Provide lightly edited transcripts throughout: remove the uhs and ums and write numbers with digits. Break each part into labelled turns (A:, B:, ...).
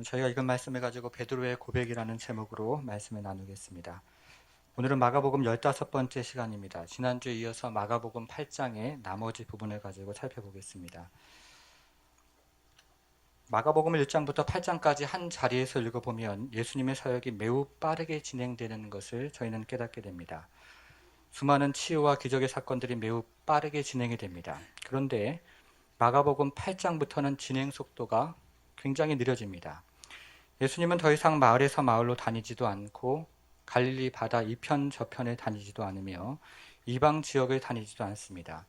A: 저희가 읽은 말씀을 가지고 베드로의 고백이라는 제목으로 말씀을 나누겠습니다. 오늘은 마가복음 15번째 시간입니다. 지난주에 이어서 마가복음 8장의 나머지 부분을 가지고 살펴보겠습니다. 마가복음 1장부터 8장까지 한 자리에서 읽어보면 예수님의 사역이 매우 빠르게 진행되는 것을 저희는 깨닫게 됩니다. 수많은 치유와 기적의 사건들이 매우 빠르게 진행이 됩니다. 그런데 마가복음 8장부터는 진행 속도가 굉장히 느려집니다. 예수님은 더 이상 마을에서 마을로 다니지도 않고 갈릴리 바다 이편 저편을 다니지도 않으며 이방 지역을 다니지도 않습니다.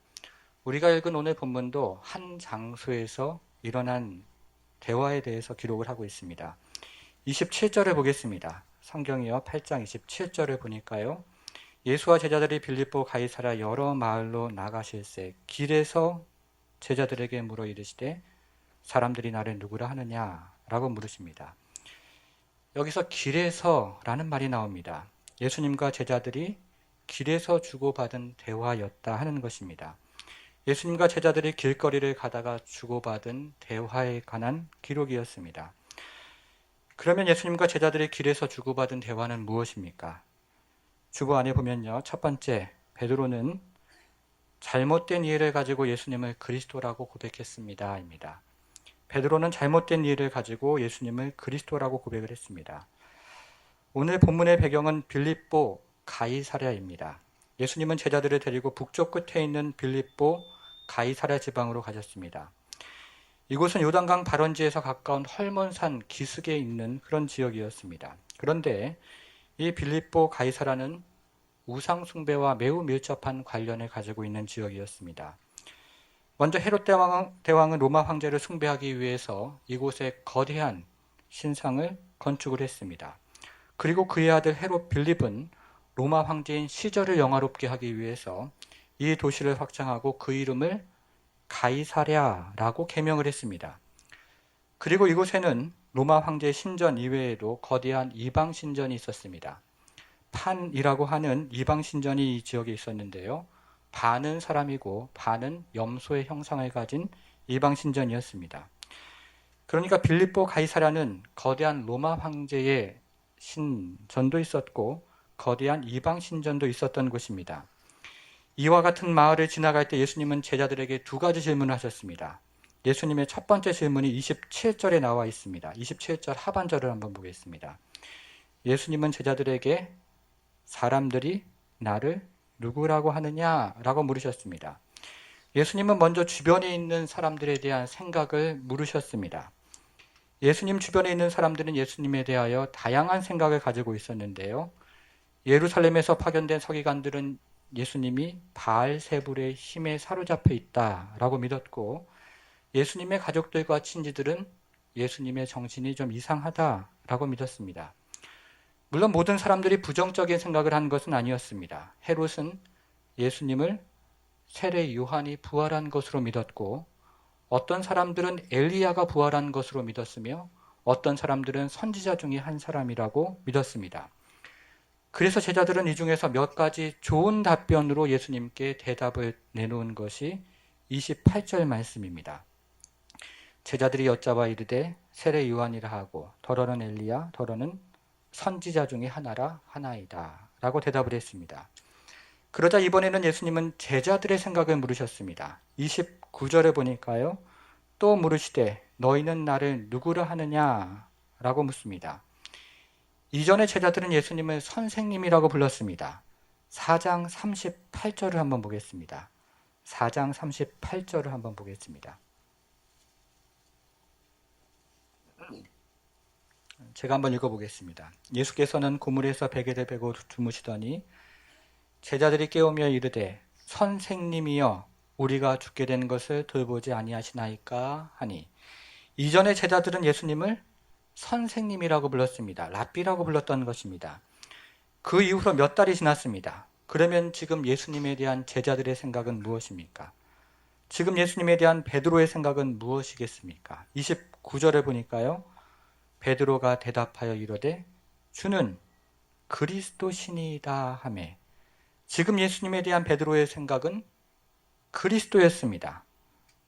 A: 우리가 읽은 오늘 본문도 한 장소에서 일어난 대화에 대해서 기록을 하고 있습니다. 27절을 보겠습니다. 성경이요 8장 27절을 보니까요. 예수와 제자들이 빌립보 가이사랴 여러 마을로 나가실새 길에서 제자들에게 물어 이르시되 사람들이 나를 누구라 하느냐라고 물으십니다. 여기서 길에서라는 말이 나옵니다. 예수님과 제자들이 길에서 주고받은 대화였다 하는 것입니다. 예수님과 제자들이 길거리를 가다가 주고받은 대화에 관한 기록이었습니다. 그러면 예수님과 제자들이 길에서 주고받은 대화는 무엇입니까? 주보 안에 보면요. 첫 번째, 베드로는 잘못된 이해를 가지고 예수님을 그리스도라고 고백했습니다. 입니다. 베드로는 잘못된 이해를 가지고 예수님을 그리스도라고 고백을 했습니다. 오늘 본문의 배경은 빌립보 가이사랴입니다. 예수님은 제자들을 데리고 북쪽 끝에 있는 빌립보 가이사랴 지방으로 가셨습니다. 이곳은 요단강 발원지에서 가까운 헐몬산 기슭에 있는 그런 지역이었습니다. 그런데 이 빌립보 가이사랴는 우상 숭배와 매우 밀접한 관련을 가지고 있는 지역이었습니다. 먼저 헤롯 대왕은 로마 황제를 숭배하기 위해서 이곳에 거대한 신상을 건축을 했습니다. 그리고 그의 아들 헤롯 빌립은 로마 황제인 시저를 영화롭게 하기 위해서 이 도시를 확장하고 그 이름을 가이사랴라고 개명을 했습니다. 그리고 이곳에는 로마 황제의 신전 이외에도 거대한 이방 신전이 있었습니다. 판이라고 하는 이방 신전이 이 지역에 있었는데요. 반은 사람이고 반은 염소의 형상을 가진 이방 신전이었습니다. 그러니까 빌립보 가이사랴는 거대한 로마 황제의 신전도 있었고 거대한 이방 신전도 있었던 곳입니다. 이와 같은 마을을 지나갈 때 예수님은 제자들에게 두 가지 질문을 하셨습니다. 예수님의 첫 번째 질문이 27절에 나와 있습니다. 27절 하반절을 한번 보겠습니다. 예수님은 제자들에게 사람들이 나를 누구라고 하느냐라고 물으셨습니다. 예수님은 먼저 주변에 있는 사람들에 대한 생각을 물으셨습니다. 예수님 주변에 있는 사람들은 예수님에 대하여 다양한 생각을 가지고 있었는데요. 예루살렘에서 파견된 서기관들은 예수님이 바알세불의 힘에 사로잡혀 있다라고 믿었고, 예수님의 가족들과 친지들은 예수님의 정신이 좀 이상하다라고 믿었습니다. 물론 모든 사람들이 부정적인 생각을 한 것은 아니었습니다. 헤롯은 예수님을 세례 요한이 부활한 것으로 믿었고, 어떤 사람들은 엘리야가 부활한 것으로 믿었으며 어떤 사람들은 선지자 중에 한 사람이라고 믿었습니다. 그래서 제자들은 이 중에서 몇 가지 좋은 답변으로 예수님께 대답을 내놓은 것이 28절 말씀입니다. 제자들이 여짜봐 이르되 세례 요한이라 하고 더러는 엘리야 더러는 선지자 중에 하나이다 라고 대답을 했습니다. 그러자 이번에는 예수님은 제자들의 생각을 물으셨습니다. 29절에 보니까요. 또 물으시되 너희는 나를 누구라 하느냐 라고 묻습니다. 이전에 제자들은 예수님을 선생님이라고 불렀습니다. 4장 38절을 한번 보겠습니다. 4장 38절을 한번 보겠습니다. 제가 한번 읽어보겠습니다. 예수께서는 고물에서 베개를 베고 주무시더니 제자들이 깨우며 이르되 선생님이여 우리가 죽게 된 것을 돌보지 아니하시나이까 하니, 이전에 제자들은 예수님을 선생님이라고 불렀습니다. 랍비라고 불렀던 것입니다. 그 이후로 몇 달이 지났습니다. 그러면 지금 예수님에 대한 제자들의 생각은 무엇입니까? 지금 예수님에 대한 베드로의 생각은 무엇이겠습니까? 29절을 보니까요. 베드로가 대답하여 이르되 주는 그리스도시니이다 하매, 지금 예수님에 대한 베드로의 생각은 그리스도였습니다.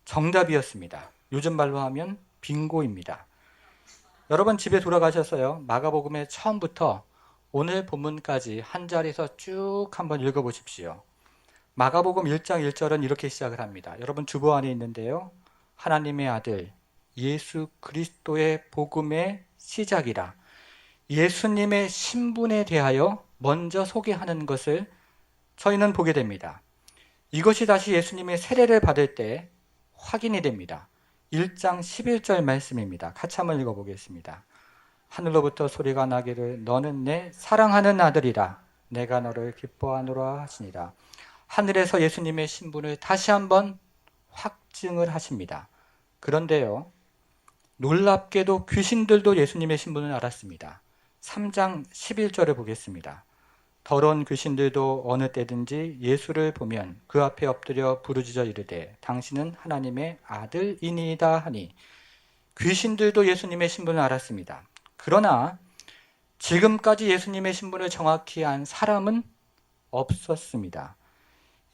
A: 정답이었습니다. 요즘 말로 하면 빙고입니다. 여러분 집에 돌아가셔서요. 마가복음의 처음부터 오늘 본문까지 한 자리에서 쭉 한번 읽어보십시오. 마가복음 1장 1절은 이렇게 시작을 합니다. 여러분 주보 안에 있는데요. 하나님의 아들 예수 그리스도의 복음의 시작이라. 예수님의 신분에 대하여 먼저 소개하는 것을 저희는 보게 됩니다. 이것이 다시 예수님의 세례를 받을 때 확인이 됩니다. 1장 11절 말씀입니다. 같이 한번 읽어보겠습니다. 하늘로부터 소리가 나기를 너는 내 사랑하는 아들이라 내가 너를 기뻐하노라 하시니라. 하늘에서 예수님의 신분을 다시 한번 확증을 하십니다. 그런데요, 놀랍게도 귀신들도 예수님의 신분을 알았습니다. 3장 11절을 보겠습니다. 더러운 귀신들도 어느 때든지 예수를 보면 그 앞에 엎드려 부르짖어 이르되 당신은 하나님의 아들이니이다 하니. 귀신들도 예수님의 신분을 알았습니다. 그러나 지금까지 예수님의 신분을 정확히 안 사람은 없었습니다.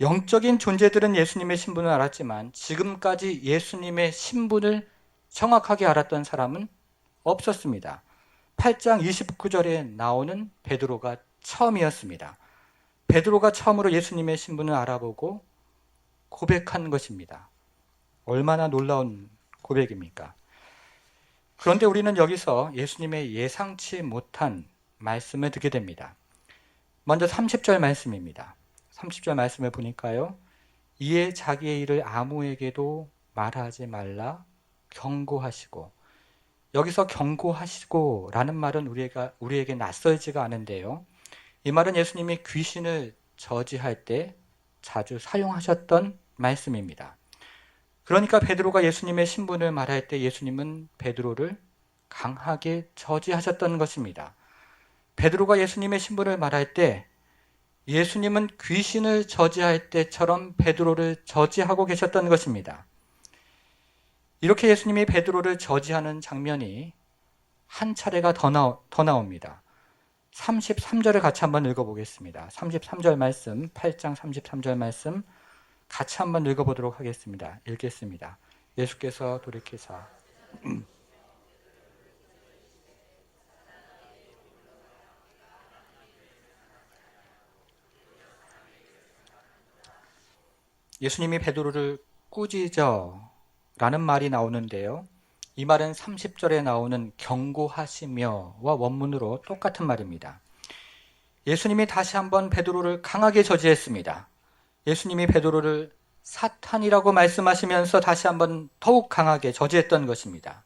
A: 영적인 존재들은 예수님의 신분을 알았지만 지금까지 예수님의 신분을 정확하게 알았던 사람은 없었습니다. 8장 29절에 나오는 베드로가 처음이었습니다. 베드로가 처음으로 예수님의 신분을 알아보고 고백한 것입니다. 얼마나 놀라운 고백입니까? 그런데 우리는 여기서 예수님의 예상치 못한 말씀을 듣게 됩니다. 먼저 30절 말씀입니다. 30절 말씀을 보니까요. 이에 자기의 일을 아무에게도 말하지 말라 경고하시고. 여기서 경고하시고 라는 말은 우리에게 낯설지가 않은데요. 이 말은 예수님이 귀신을 저지할 때 자주 사용하셨던 말씀입니다. 그러니까 베드로가 예수님의 신분을 말할 때 예수님은 베드로를 강하게 저지하셨던 것입니다. 베드로가 예수님의 신분을 말할 때 예수님은 귀신을 저지할 때처럼 베드로를 저지하고 계셨던 것입니다. 이렇게 예수님이 베드로를 저지하는 장면이 한 차례가 더 나옵니다. 33절을 같이 한번 읽어보겠습니다. 33절 말씀, 8장 33절 말씀 같이 한번 읽어보도록 하겠습니다. 읽겠습니다. 예수께서 돌이키사 예수님이 베드로를 꾸짖어 라는 말이 나오는데요. 이 말은 30절에 나오는 경고하시며와 원문으로 똑같은 말입니다. 예수님이 다시 한번 베드로를 강하게 저지했습니다. 예수님이 베드로를 사탄이라고 말씀하시면서 다시 한번 더욱 강하게 저지했던 것입니다.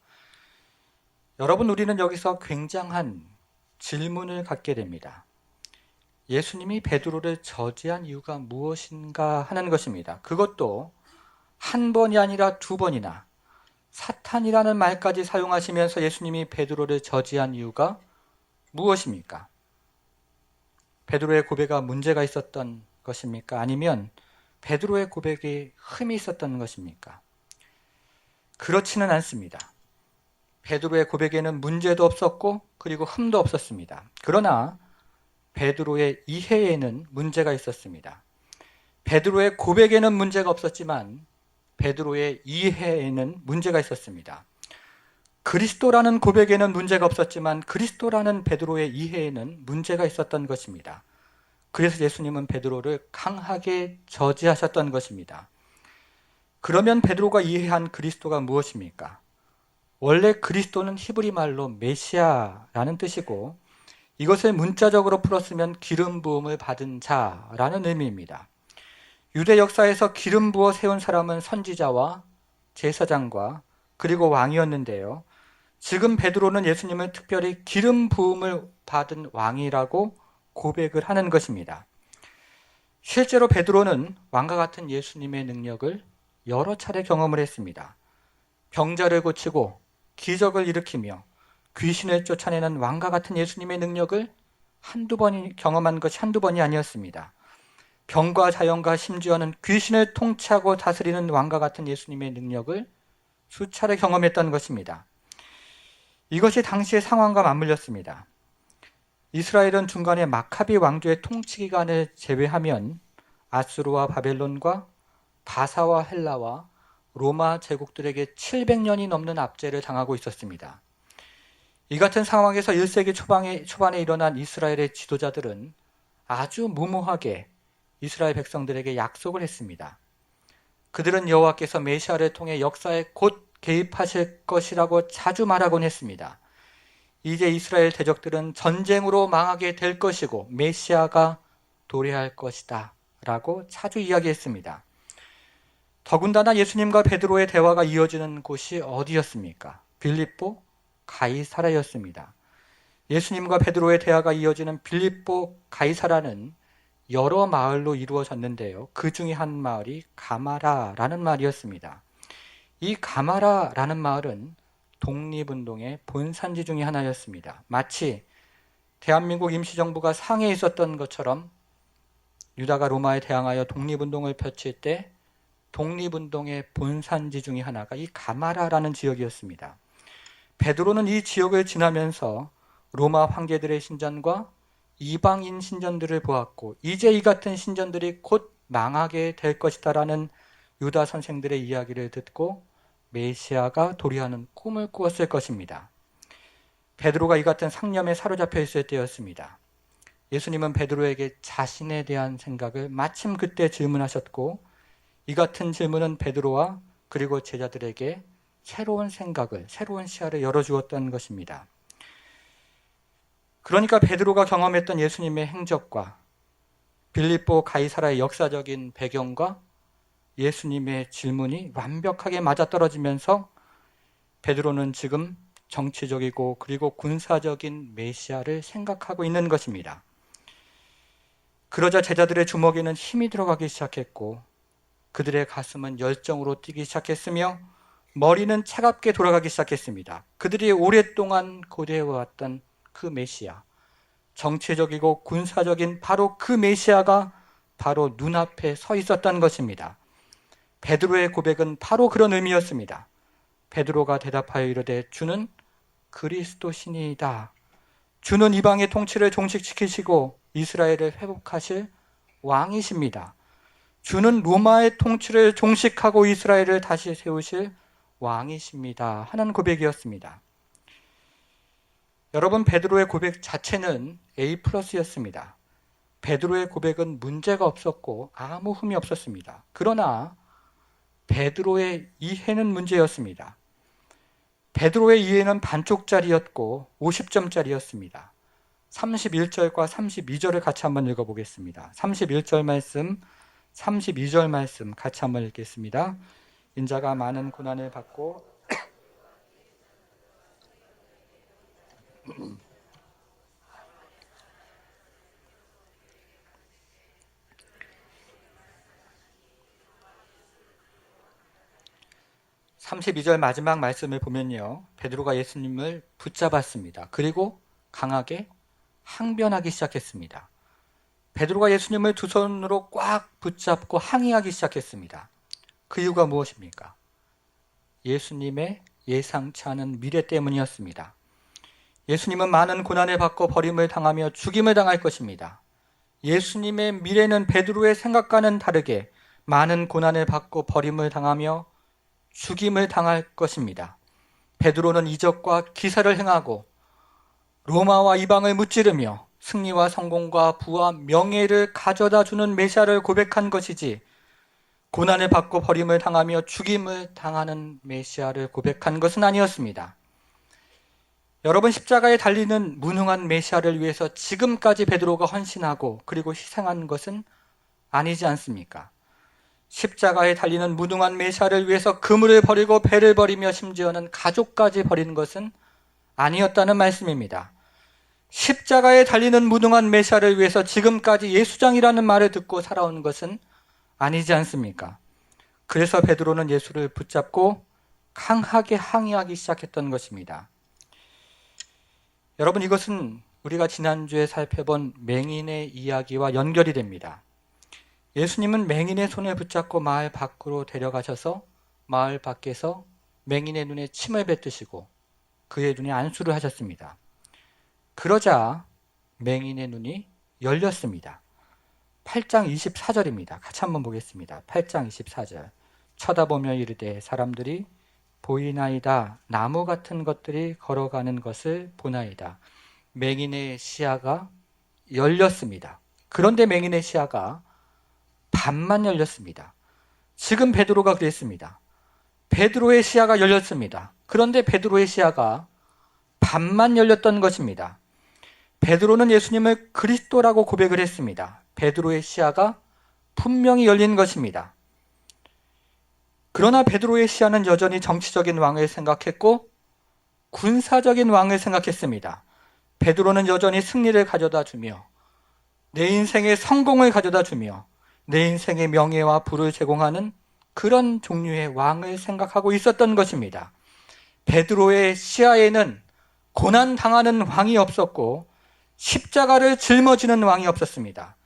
A: 여러분, 우리는 여기서 굉장한 질문을 갖게 됩니다. 예수님이 베드로를 저지한 이유가 무엇인가 하는 것입니다. 그것도 한 번이 아니라 두 번이나 사탄이라는 말까지 사용하시면서 예수님이 베드로를 저지한 이유가 무엇입니까? 베드로의 고백에 문제가 있었던 것입니까? 아니면 베드로의 고백에 흠이 있었던 것입니까? 그렇지는 않습니다. 베드로의 고백에는 문제도 없었고 그리고 흠도 없었습니다. 그러나 베드로의 이해에는 문제가 있었습니다. 베드로의 고백에는 문제가 없었지만 베드로의 이해에는 문제가 있었습니다. 그리스도라는 고백에는 문제가 없었지만 그리스도라는 베드로의 이해에는 문제가 있었던 것입니다. 그래서 예수님은 베드로를 강하게 저지하셨던 것입니다. 그러면 베드로가 이해한 그리스도가 무엇입니까? 원래 그리스도는 히브리 말로 메시아라는 뜻이고 이것을 문자적으로 풀었으면 기름 부음을 받은 자라는 의미입니다. 유대 역사에서 기름 부어 세운 사람은 선지자와 제사장과 그리고 왕이었는데요. 지금 베드로는 예수님을 특별히 기름 부음을 받은 왕이라고 고백을 하는 것입니다. 실제로 베드로는 왕과 같은 예수님의 능력을 여러 차례 경험을 했습니다. 병자를 고치고 기적을 일으키며 귀신을 쫓아내는 왕과 같은 예수님의 능력을 한두 번이 경험한 것이 한두 번이 아니었습니다. 병과 자연과 심지어는 귀신을 통치하고 다스리는 왕과 같은 예수님의 능력을 수차례 경험했던 것입니다. 이것이 당시의 상황과 맞물렸습니다. 이스라엘은 중간에 마카비 왕조의 통치 기간을 제외하면 아수르와 바벨론과 바사와 헬라와 로마 제국들에게 700년이 넘는 압제를 당하고 있었습니다. 이 같은 상황에서 1세기 초반에 일어난 이스라엘의 지도자들은 아주 무모하게 이스라엘 백성들에게 약속을 했습니다. 그들은 여호와께서 메시아를 통해 역사에 곧 개입하실 것이라고 자주 말하곤 했습니다. 이제 이스라엘 대적들은 전쟁으로 망하게 될 것이고 메시아가 도래할 것이다 라고 자주 이야기했습니다. 더군다나 예수님과 베드로의 대화가 이어지는 곳이 어디였습니까? 빌립보 가이사라였습니다. 예수님과 베드로의 대화가 이어지는 빌립보 가이사라는 여러 마을로 이루어졌는데요. 그 중에 한 마을이 가마라라는 마을이었습니다. 이 가마라라는 마을은 독립운동의 본산지 중에 하나였습니다. 마치 대한민국 임시정부가 상해에 있었던 것처럼 유다가 로마에 대항하여 독립운동을 펼칠 때 독립운동의 본산지 중에 하나가 이 가마라라는 지역이었습니다. 베드로는 이 지역을 지나면서 로마 황제들의 신전과 이방인 신전들을 보았고 이제 이 같은 신전들이 곧 망하게 될 것이다 라는 유다 선생들의 이야기를 듣고 메시아가 도래하는 꿈을 꾸었을 것입니다. 베드로가 이 같은 상념에 사로잡혀 있을 때였습니다. 예수님은 베드로에게 자신에 대한 생각을 마침 그때 질문하셨고 이 같은 질문은 베드로와 그리고 제자들에게 새로운 생각을, 새로운 시야를 열어주었던 것입니다. 그러니까 베드로가 경험했던 예수님의 행적과 빌립보 가이사라의 역사적인 배경과 예수님의 질문이 완벽하게 맞아떨어지면서 베드로는 지금 정치적이고 그리고 군사적인 메시아를 생각하고 있는 것입니다. 그러자 제자들의 주먹에는 힘이 들어가기 시작했고 그들의 가슴은 열정으로 뛰기 시작했으며 머리는 차갑게 돌아가기 시작했습니다. 그들이 오랫동안 고대해왔던 그 메시아, 정치적이고 군사적인 바로 그 메시아가 바로 눈앞에 서 있었던 것입니다. 베드로의 고백은 바로 그런 의미였습니다. 베드로가 대답하여 이르되 주는 그리스도시니이다. 주는 이방의 통치를 종식시키시고 이스라엘을 회복하실 왕이십니다. 주는 로마의 통치를 종식하고 이스라엘을 다시 세우실 왕이십니다. 하는 고백이었습니다. 여러분, 베드로의 고백 자체는 A+였습니다. 베드로의 고백은 문제가 없었고 아무 흠이 없었습니다. 그러나 베드로의 이해는 문제였습니다. 베드로의 이해는 반쪽짜리였고 50점짜리였습니다. 31절과 32절을 같이 한번 읽어보겠습니다. 31절 말씀, 32절 말씀 같이 한번 읽겠습니다. 인자가 많은 고난을 받고 32절 마지막 말씀을 보면요. 베드로가 예수님을 붙잡았습니다. 그리고 강하게 항변하기 시작했습니다. 베드로가 예수님을 두 손으로 꽉 붙잡고 항의하기 시작했습니다. 그 이유가 무엇입니까? 예수님의 예상치 않은 미래 때문이었습니다. 예수님은 많은 고난을 받고 버림을 당하며 죽임을 당할 것입니다. 예수님의 미래는 베드로의 생각과는 다르게 많은 고난을 받고 버림을 당하며 죽임을 당할 것입니다. 베드로는 이적과 기사를 행하고 로마와 이방을 무찌르며 승리와 성공과 부와 명예를 가져다 주는 메시아를 고백한 것이지 고난을 받고 버림을 당하며 죽임을 당하는 메시아를 고백한 것은 아니었습니다. 여러분, 십자가에 달리는 무능한 메시아를 위해서 지금까지 베드로가 헌신하고 그리고 희생한 것은 아니지 않습니까? 십자가에 달리는 무능한 메시아를 위해서 그물을 버리고 배를 버리며 심지어는 가족까지 버리는 것은 아니었다는 말씀입니다. 십자가에 달리는 무능한 메시아를 위해서 지금까지 예수장이라는 말을 듣고 살아온 것은 아니지 않습니까? 그래서 베드로는 예수를 붙잡고 강하게 항의하기 시작했던 것입니다. 여러분, 이것은 우리가 지난주에 살펴본 맹인의 이야기와 연결이 됩니다. 예수님은 맹인의 손을 붙잡고 마을 밖으로 데려가셔서 마을 밖에서 맹인의 눈에 침을 뱉으시고 그의 눈에 안수를 하셨습니다. 그러자 맹인의 눈이 열렸습니다. 8장 24절입니다. 같이 한번 보겠습니다. 8장 24절. 쳐다보며 이르되 사람들이 보이나이다. 나무 같은 것들이 걸어가는 것을 보나이다. 맹인의 시야가 열렸습니다. 그런데 맹인의 시야가 반만 열렸습니다. 지금 베드로가 그랬습니다. 베드로의 시야가 열렸습니다. 그런데 베드로의 시야가 반만 열렸던 것입니다. 베드로는 예수님을 그리스도라고 고백을 했습니다. 베드로의 시야가 분명히 열린 것입니다. 그러나 베드로의 시야는 여전히 정치적인 왕을 생각했고 군사적인 왕을 생각했습니다. 베드로는 여전히 승리를 가져다 주며 내 인생의 성공을 가져다 주며 내 인생의 명예와 부를 제공하는 그런 종류의 왕을 생각하고 있었던 것입니다. 베드로의 시야에는 고난당하는 왕이 없었고 십자가를 짊어지는 왕이 없었습니다.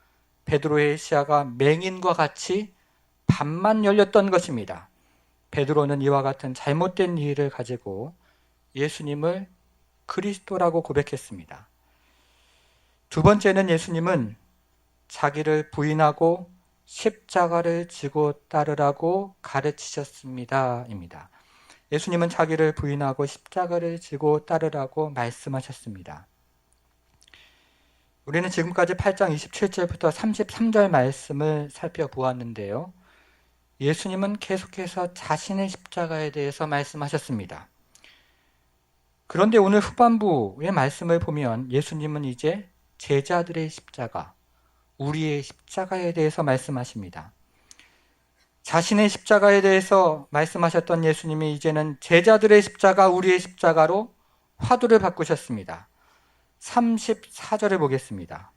A: 베드로의 시야가 맹인과 같이 반만 열렸던 것입니다. 베드로는 이와 같은 잘못된 이해를 가지고 예수님을 그리스도라고 고백했습니다. 두 번째는 예수님은 자기를 부인하고 십자가를 지고 따르라고 가르치셨습니다. 입니다. 예수님은 자기를 부인하고 십자가를 지고 따르라고 말씀하셨습니다. 우리는 지금까지 8장 27절부터 33절 말씀을 살펴보았는데요. 예수님은 계속해서 자신의 십자가에 대해서 말씀하셨습니다. 그런데 오늘 후반부의 말씀을 보면 예수님은 이제 제자들의 십자가, 우리의 십자가에 대해서 말씀하십니다. 자신의 십자가에 대해서 말씀하셨던 예수님이 이제는 제자들의 십자가, 우리의 십자가로 화두를 바꾸셨습니다. 34절을 보겠습니다.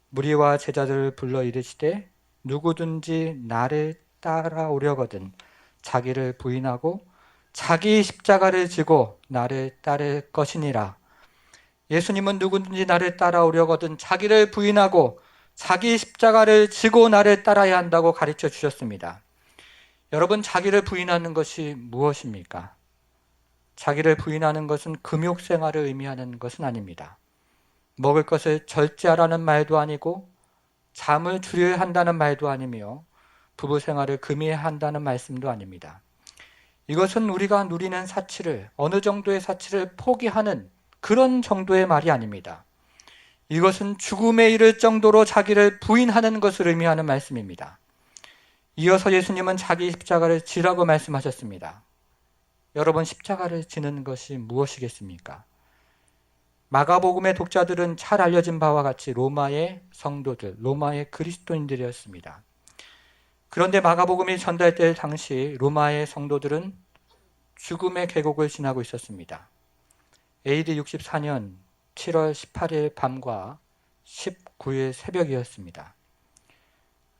A: 무리와 제자들을 불러 이르시되 누구든지 나를 따라오려거든 자기를 부인하고 자기 십자가를 지고 나를 따를 것이니라. 예수님은 누구든지 나를 따라오려거든 자기를 부인하고 자기 십자가를 지고 나를 따라야 한다고 가르쳐 주셨습니다. 여러분, 자기를 부인하는 것이 무엇입니까? 자기를 부인하는 것은 금욕 생활을 의미하는 것은 아닙니다. 먹을 것을 절제하라는 말도 아니고 잠을 줄여야 한다는 말도 아니며 부부 생활을 금해야 한다는 말씀도 아닙니다. 이것은 우리가 누리는 사치를, 어느 정도의 사치를 포기하는 그런 정도의 말이 아닙니다. 이것은 죽음에 이를 정도로 자기를 부인하는 것을 의미하는 말씀입니다. 이어서 예수님은 자기 십자가를 지라고 말씀하셨습니다. 여러분, 십자가를 지는 것이 무엇이겠습니까? 마가복음의 독자들은 잘 알려진 바와 같이 로마의 성도들, 로마의 그리스도인들이었습니다. 그런데 마가복음이 전달될 당시 로마의 성도들은 죽음의 계곡을 지나고 있었습니다. AD 64년 7월 18일 밤과 19일 새벽이었습니다.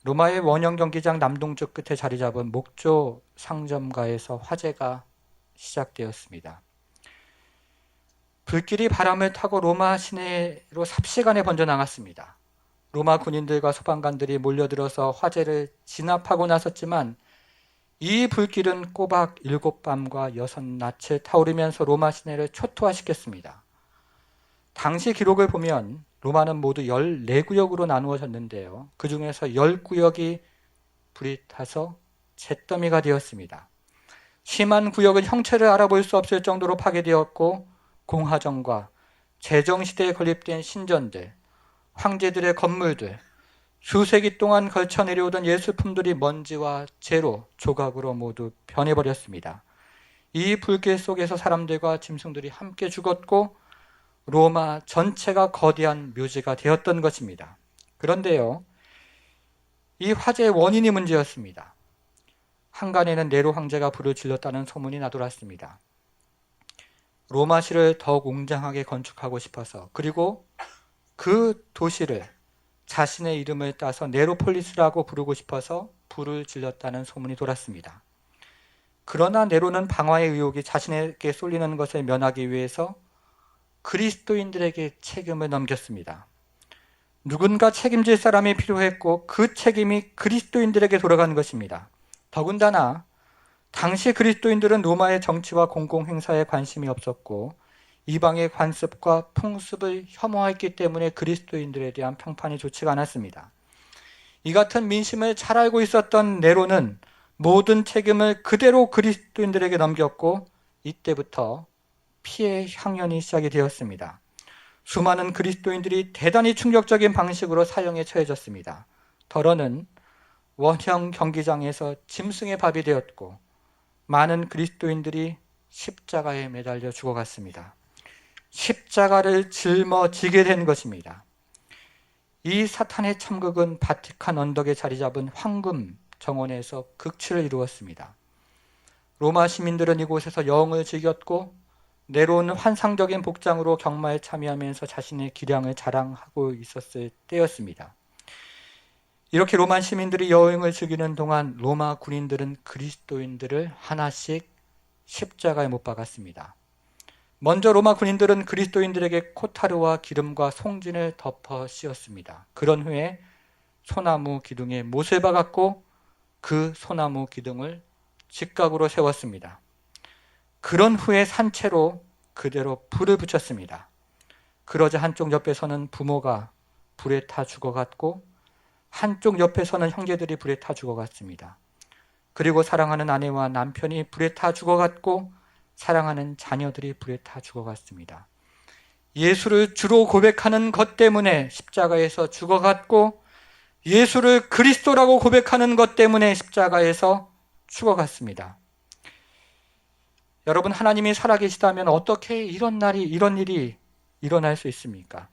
A: 로마의 원형 경기장 남동쪽 끝에 자리 잡은 목조 상점가에서 화재가 시작되었습니다. 불길이 바람을 타고 로마 시내로 삽시간에 번져나갔습니다. 로마 군인들과 소방관들이 몰려들어서 화재를 진압하고 나섰지만 이 불길은 꼬박 7밤과 6낮을 타오르면서 로마 시내를 초토화시켰습니다. 당시 기록을 보면 로마는 모두 14구역으로 나누어졌는데요. 그 중에서 10구역이 불이 타서 잿더미가 되었습니다. 심한 구역은 형체를 알아볼 수 없을 정도로 파괴되었고 공화정과 제정시대에 건립된 신전들, 황제들의 건물들, 수세기 동안 걸쳐 내려오던 예술품들이 먼지와 재로, 조각으로 모두 변해버렸습니다. 이 불길 속에서 사람들과 짐승들이 함께 죽었고 로마 전체가 거대한 묘지가 되었던 것입니다. 그런데요, 이 화재의 원인이 문제였습니다. 한간에는 네로 황제가 불을 질렀다는 소문이 나돌았습니다. 로마시를 더욱 웅장하게 건축하고 싶어서, 그리고 그 도시를 자신의 이름을 따서 네로폴리스라고 부르고 싶어서 불을 질렀다는 소문이 돌았습니다. 그러나 네로는 방화의 의혹이 자신에게 쏠리는 것을 면하기 위해서 그리스도인들에게 책임을 넘겼습니다. 누군가 책임질 사람이 필요했고 그 책임이 그리스도인들에게 돌아간 것입니다. 더군다나 당시 그리스도인들은 로마의 정치와 공공행사에 관심이 없었고 이방의 관습과 풍습을 혐오했기 때문에 그리스도인들에 대한 평판이 좋지가 않았습니다. 이 같은 민심을 잘 알고 있었던 네로는 모든 책임을 그대로 그리스도인들에게 넘겼고 이때부터 피해 향연이 시작이 되었습니다. 수많은 그리스도인들이 대단히 충격적인 방식으로 사형에 처해졌습니다. 더러는 원형 경기장에서 짐승의 밥이 되었고 많은 그리스도인들이 십자가에 매달려 죽어갔습니다. 십자가를 짊어지게 된 것입니다. 이 사탄의 참극은 바티칸 언덕에 자리 잡은 황금 정원에서 극치를 이루었습니다. 로마 시민들은 이곳에서 여흥을 즐겼고 네로는 환상적인 복장으로 경마에 참여하면서 자신의 기량을 자랑하고 있었을 때였습니다. 이렇게 로마 시민들이 여행을 즐기는 동안 로마 군인들은 그리스도인들을 하나씩 십자가에 못 박았습니다. 먼저 로마 군인들은 그리스도인들에게 코타르와 기름과 송진을 덮어 씌웠습니다. 그런 후에 소나무 기둥에 못을 박았고 그 소나무 기둥을 직각으로 세웠습니다. 그런 후에 산채로 그대로 불을 붙였습니다. 그러자 한쪽 옆에서는 부모가 불에 타 죽어갔고 한쪽 옆에서는 형제들이 불에 타 죽어갔습니다. 그리고 사랑하는 아내와 남편이 불에 타 죽어갔고 사랑하는 자녀들이 불에 타 죽어갔습니다. 예수를 주로 고백하는 것 때문에 십자가에서 죽어갔고 예수를 그리스도라고 고백하는 것 때문에 십자가에서 죽어갔습니다. 여러분, 하나님이 살아계시다면 어떻게 이런 일이 일어날 수 있습니까?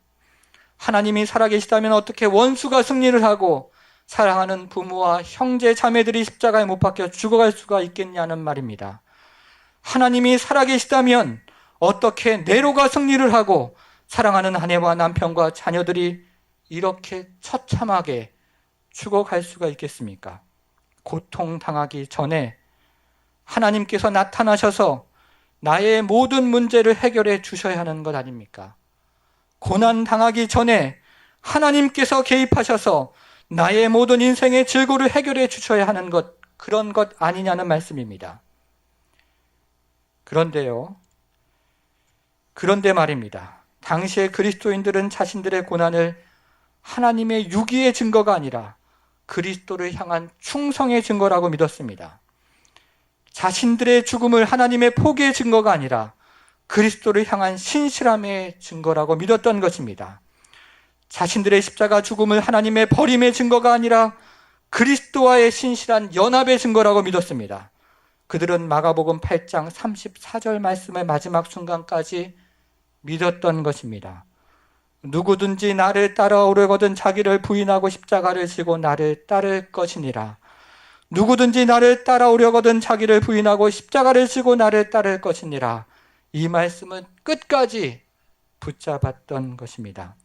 A: 하나님이 살아계시다면 어떻게 원수가 승리를 하고 사랑하는 부모와 형제 자매들이 십자가에 못 박혀 죽어갈 수가 있겠냐는 말입니다. 하나님이 살아계시다면 어떻게 네로가 승리를 하고 사랑하는 아내와 남편과 자녀들이 이렇게 처참하게 죽어갈 수가 있겠습니까? 고통당하기 전에 하나님께서 나타나셔서 나의 모든 문제를 해결해 주셔야 하는 것 아닙니까? 고난당하기 전에 하나님께서 개입하셔서 나의 모든 인생의 질고를 해결해 주셔야 하는 것, 그런 것 아니냐는 말씀입니다. 그런데 말입니다. 당시의 그리스도인들은 자신들의 고난을 하나님의 유기의 증거가 아니라 그리스도를 향한 충성의 증거라고 믿었습니다. 자신들의 죽음을 하나님의 포기의 증거가 아니라 그리스도를 향한 신실함의 증거라고 믿었던 것입니다. 자신들의 십자가 죽음을 하나님의 버림의 증거가 아니라 그리스도와의 신실한 연합의 증거라고 믿었습니다. 그들은 마가복음 8장 34절 말씀의 마지막 순간까지 믿었던 것입니다. 누구든지 나를 따라오려거든 자기를 부인하고 십자가를 지고 나를 따를 것이니라. 누구든지 나를 따라오려거든 자기를 부인하고 십자가를 지고 나를 따를 것이니라. 이 말씀은 끝까지 붙잡았던 것입니다.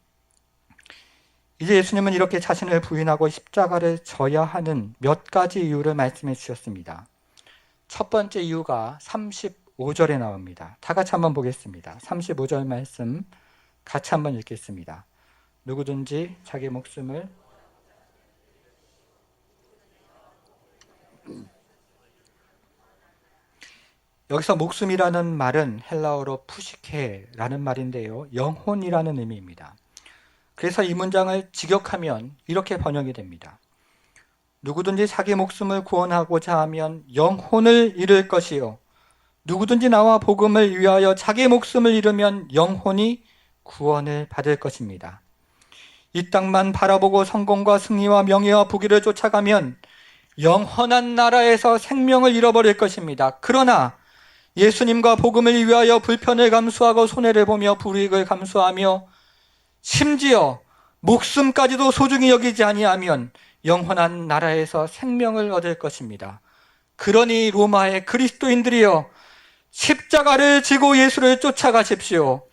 A: 이제 예수님은 이렇게 자신을 부인하고 십자가를 져야 하는 몇 가지 이유를 말씀해 주셨습니다. 첫 번째 이유가 35절에 나옵니다. 다 같이 한번 보겠습니다. 35절 말씀 같이 한번 읽겠습니다. 누구든지 자기 목숨을 여기서 목숨이라는 말은 헬라어로 푸시케라는 말인데요. 영혼이라는 의미입니다. 그래서 이 문장을 직역하면 이렇게 번역이 됩니다. 누구든지 자기 목숨을 구원하고자 하면 영혼을 잃을 것이요. 누구든지 나와 복음을 위하여 자기 목숨을 잃으면 영혼이 구원을 받을 것입니다. 이 땅만 바라보고 성공과 승리와 명예와 부귀를 쫓아가면 영원한 나라에서 생명을 잃어버릴 것입니다. 그러나 예수님과 복음을 위하여 불편을 감수하고 손해를 보며 불이익을 감수하며 심지어 목숨까지도 소중히 여기지 아니하면 영원한 나라에서 생명을 얻을 것입니다. 그러니 로마의 그리스도인들이여, 십자가를 지고 예수를 쫓아가십시오.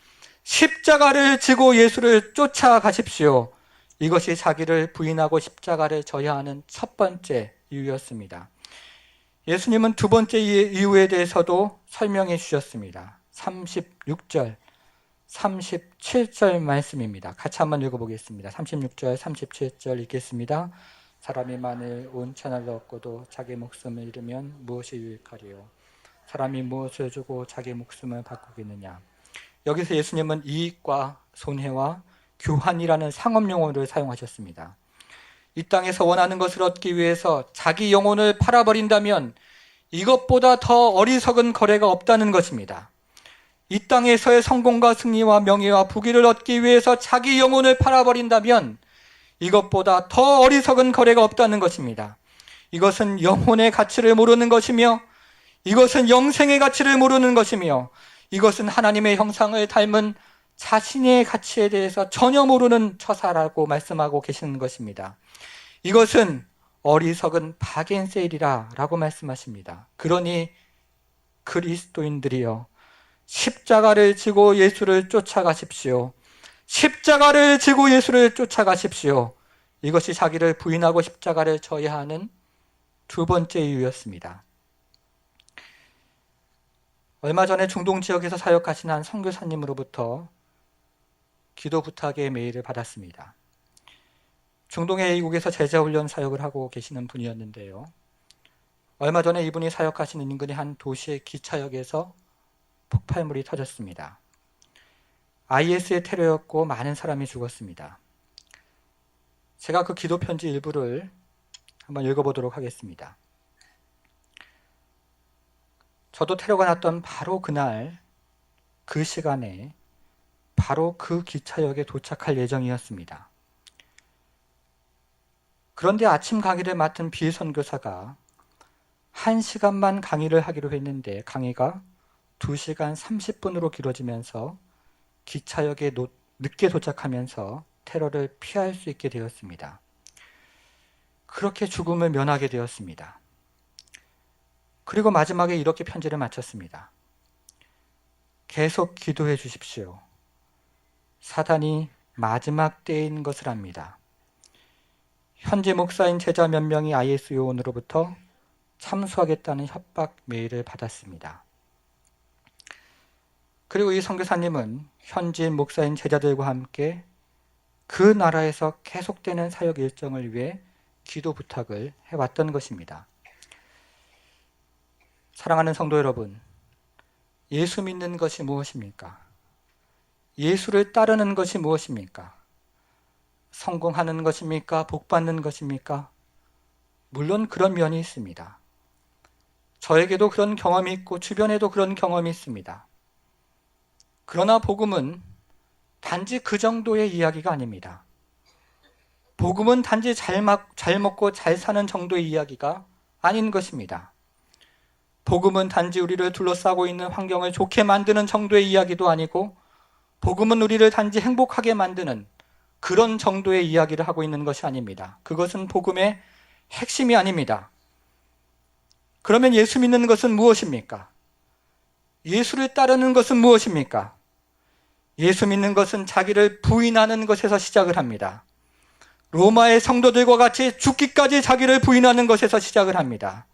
A: 십자가를 지고 예수를 쫓아가십시오. 이것이 자기를 부인하고 십자가를 져야 하는 첫 번째 이유였습니다. 예수님은 두 번째 이유에 대해서도 설명해 주셨습니다. 36절, 37절 말씀입니다. 같이 한번 읽어보겠습니다. 36절, 37절 읽겠습니다. 사람이 만일 온 천하를 얻고도 자기 목숨을 잃으면 무엇이 유익하리요? 사람이 무엇을 주고 자기 목숨을 바꾸겠느냐? 여기서 예수님은 이익과 손해와 교환이라는 상업 용어를 사용하셨습니다. 이 땅에서 원하는 것을 얻기 위해서 자기 영혼을 팔아버린다면 이것보다 더 어리석은 거래가 없다는 것입니다. 이 땅에서의 성공과 승리와 명예와 부귀를 얻기 위해서 자기 영혼을 팔아버린다면 이것보다 더 어리석은 거래가 없다는 것입니다. 이것은 영혼의 가치를 모르는 것이며, 이것은 영생의 가치를 모르는 것이며, 이것은 하나님의 형상을 닮은 자신의 가치에 대해서 전혀 모르는 처사라고 말씀하고 계시는 것입니다. 이것은 어리석은 바겐세일이라 라고 말씀하십니다. 그러니 그리스도인들이여, 십자가를 지고 예수를 쫓아가십시오. 십자가를 지고 예수를 쫓아가십시오. 이것이 자기를 부인하고 십자가를 져야 하는 두 번째 이유였습니다. 얼마 전에 중동 지역에서 사역하신 한 선교사님으로부터 기도 부탁의 메일을 받았습니다. 중동의 이국에서 제자훈련 사역을 하고 계시는 분이었는데요. 얼마 전에 이분이 사역하시는 인근의 한 도시의 기차역에서 폭발물이 터졌습니다. IS의 테러였고 많은 사람이 죽었습니다. 제가 그 기도 편지 일부를 한번 읽어보도록 하겠습니다. 저도 테러가 났던 바로 그날, 그 시간에 바로 그 기차역에 도착할 예정이었습니다. 그런데 아침 강의를 맡은 비선교사가 1시간만 강의를 하기로 했는데 강의가 2시간 30분으로 길어지면서 기차역에 늦게 도착하면서 테러를 피할 수 있게 되었습니다. 그렇게 죽음을 면하게 되었습니다. 그리고 마지막에 이렇게 편지를 마쳤습니다. 계속 기도해 주십시오. 사단이 마지막 때인 것을 압니다. 현지 목사인 제자 몇 명이 IS 요원으로부터 참수하겠다는 협박 메일을 받았습니다. 그리고 이 선교사님은 현지인 목사인 제자들과 함께 그 나라에서 계속되는 사역 일정을 위해 기도 부탁을 해왔던 것입니다. 사랑하는 성도 여러분, 예수 믿는 것이 무엇입니까? 예수를 따르는 것이 무엇입니까? 성공하는 것입니까? 복받는 것입니까? 물론 그런 면이 있습니다. 저에게도 그런 경험이 있고 주변에도 그런 경험이 있습니다. 그러나 복음은 단지 그 정도의 이야기가 아닙니다. 복음은 단지 잘 먹고 잘 사는 정도의 이야기가 아닌 것입니다. 복음은 단지 우리를 둘러싸고 있는 환경을 좋게 만드는 정도의 이야기도 아니고, 복음은 우리를 단지 행복하게 만드는 그런 정도의 이야기를 하고 있는 것이 아닙니다. 그것은 복음의 핵심이 아닙니다. 그러면 예수 믿는 것은 무엇입니까? 예수를 따르는 것은 무엇입니까? 예수 믿는 것은 자기를 부인하는 것에서 시작을 합니다. 로마의 성도들과 같이 죽기까지 자기를 부인하는 것에서 시작을 합니다.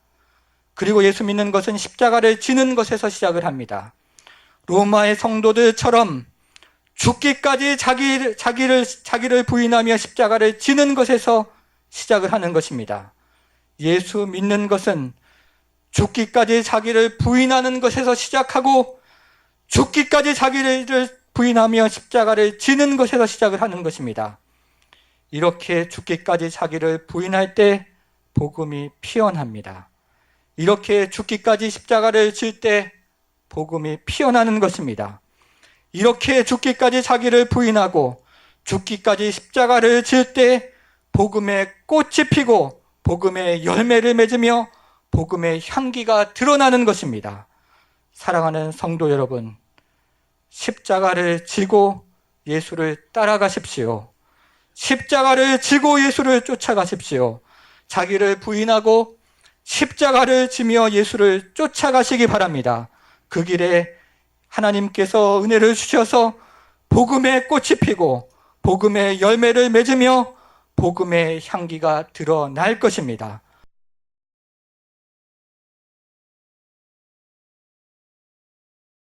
A: 그리고 예수 믿는 것은 십자가를 지는 것에서 시작을 합니다. 로마의 성도들처럼 죽기까지 자기를 부인하며 십자가를 지는 것에서 시작을 하는 것입니다. 예수 믿는 것은 죽기까지 자기를 부인하는 것에서 시작하고 죽기까지 자기를 부인하며 십자가를 지는 것에서 시작을 하는 것입니다. 이렇게 죽기까지 자기를 부인할 때 복음이 피어납니다. 이렇게 죽기까지 십자가를 질 때 복음이 피어나는 것입니다. 이렇게 죽기까지 자기를 부인하고 죽기까지 십자가를 질 때 복음의 꽃이 피고 복음의 열매를 맺으며 복음의 향기가 드러나는 것입니다. 사랑하는 성도 여러분, 십자가를 지고 예수를 따라가십시오. 십자가를 지고 예수를 쫓아가십시오. 자기를 부인하고 십자가를 지며 예수를 쫓아가시기 바랍니다. 그 길에 하나님께서 은혜를 주셔서 복음의 꽃이 피고 복음의 열매를 맺으며 복음의 향기가 드러날 것입니다.